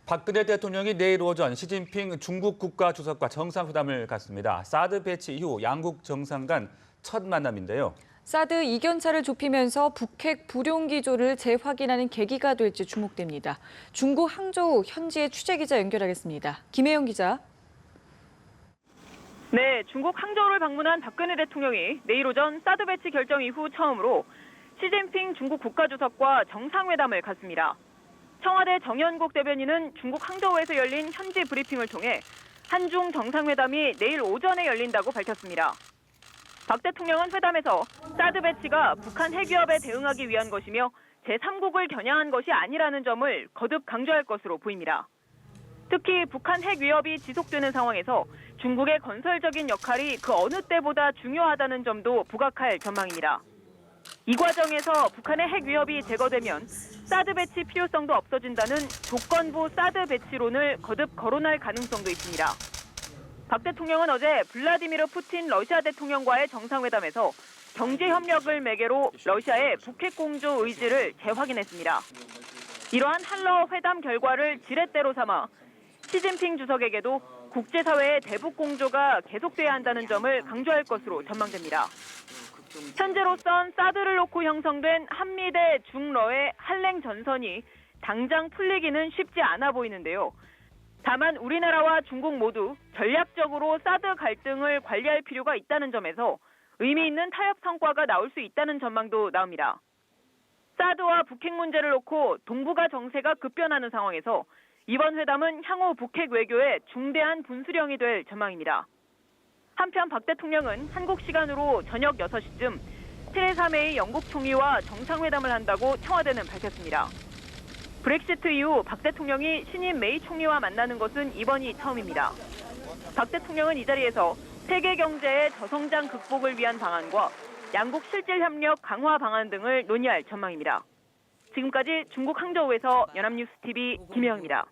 박근혜 대통령이 내일 오전 시진핑 중국 국가주석과 정상회담을 갖습니다. 사드 배치 이후 양국 정상 간 첫 만남인데요. 사드 이견차를 좁히면서 북핵 불용 기조를 재확인하는 계기가 될지 주목됩니다. 중국 항저우 현지의 취재기자 연결하겠습니다. 김혜영 기자. 네, 중국 항저우를 방문한 박근혜 대통령이 내일 오전 사드 배치 결정 이후 처음으로 시진핑 중국 국가주석과 정상회담을 갖습니다. 청와대 정연국 대변인은 중국 항저우에서 열린 현지 브리핑을 통해 한중 정상회담이 내일 오전에 열린다고 밝혔습니다. 박 대통령은 회담에서 사드 배치가 북한 핵위협에 대응하기 위한 것이며 제3국을 겨냥한 것이 아니라는 점을 거듭 강조할 것으로 보입니다. 특히 북한 핵 위협이 지속되는 상황에서 중국의 건설적인 역할이 그 어느 때보다 중요하다는 점도 부각할 전망입니다. 이 과정에서 북한의 핵 위협이 제거되면 사드 배치 필요성도 없어진다는 조건부 사드 배치론을 거듭 거론할 가능성도 있습니다. 박 대통령은 어제 블라디미르 푸틴 러시아 대통령과의 정상회담에서 경제 협력을 매개로 러시아의 북핵 공조 의지를 재확인했습니다. 이러한 한러 회담 결과를 지렛대로 삼아 시진핑 주석에게도 국제사회의 대북 공조가 계속돼야 한다는 점을 강조할 것으로 전망됩니다. 현재로선 사드를 놓고 형성된 한미대 중러의 한랭 전선이 당장 풀리기는 쉽지 않아 보이는데요. 다만 우리나라와 중국 모두 전략적으로 사드 갈등을 관리할 필요가 있다는 점에서 의미 있는 타협 성과가 나올 수 있다는 전망도 나옵니다. 사드와 북핵 문제를 놓고 동북아 정세가 급변하는 상황에서 이번 회담은 향후 북핵 외교의 중대한 분수령이 될 전망입니다. 한편 박 대통령은 한국 시간으로 저녁 6시쯤 테레사 메이 영국 총리와 정상회담을 한다고 청와대는 밝혔습니다. 브렉시트 이후 박 대통령이 신임 메이 총리와 만나는 것은 이번이 처음입니다. 박 대통령은 이 자리에서 세계 경제의 저성장 극복을 위한 방안과 양국 실질 협력 강화 방안 등을 논의할 전망입니다. 지금까지 중국 항저우에서 연합뉴스 TV 김혜영입니다.